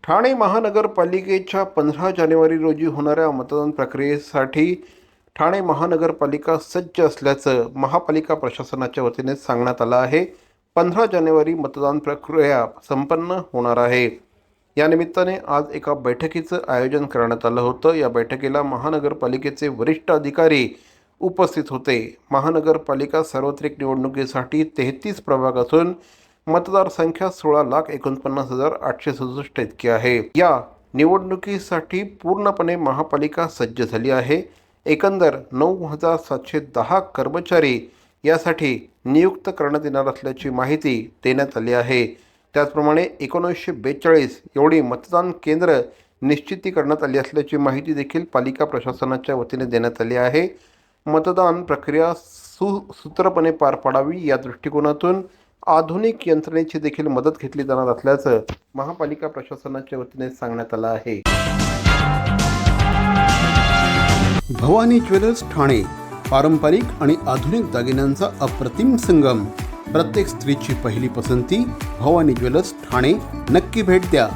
ठाणे महानगरपालिकेच्या 15 जानेवारी रोजी होणाऱ्या मतदान प्रक्रियेसाठी ठाणे महानगरपालिका सज्ज असल्याचं महापालिका प्रशासनाच्या वतीने सांगण्यात आलं आहे. 15 जानेवारी मतदान प्रक्रिया संपन्न होणार आहे. या निमित्ताने आज एका बैठकीचं आयोजन करण्यात आलं होतं. या बैठकीला महानगरपालिकेचे वरिष्ठ अधिकारी उपस्थित होते. महानगरपालिका सार्वत्रिक निवडणुकीसाठी 33 प्रभाग असून मतदार संख्या 16,49,867 इतकी आहे. या निवडणुकीसाठी पूर्णपणे महापालिका सज्ज झाली आहे. एकंदर 9,710 कर्मचारी यासाठी नियुक्त करण्यात येणार असल्याची माहिती देण्यात आली आहे. त्याचप्रमाणे 1942 एवढी मतदान केंद्र निश्चिती करण्यात आली असल्याची माहिती देखील पालिका प्रशासनाच्या वतीने देण्यात आली आहे. मतदान प्रक्रिया सुसूत्रपणे पार पाडावी या दृष्टिकोनातून आधुनिक यंत्रणेची देखील मदत घेतली जाणार असल्याचं महापालिका प्रशासनाच्या वतीने सांगण्यात आलं आहे. भवानी ज्वेलर्स ठाणे, पारंपरिक आणि आधुनिक दागिन्यांचा अप्रतिम संगम. प्रत्येक स्त्रीची पहिली पसंती भवानी ज्वेलर्स ठाणे. नक्की भेट द्या.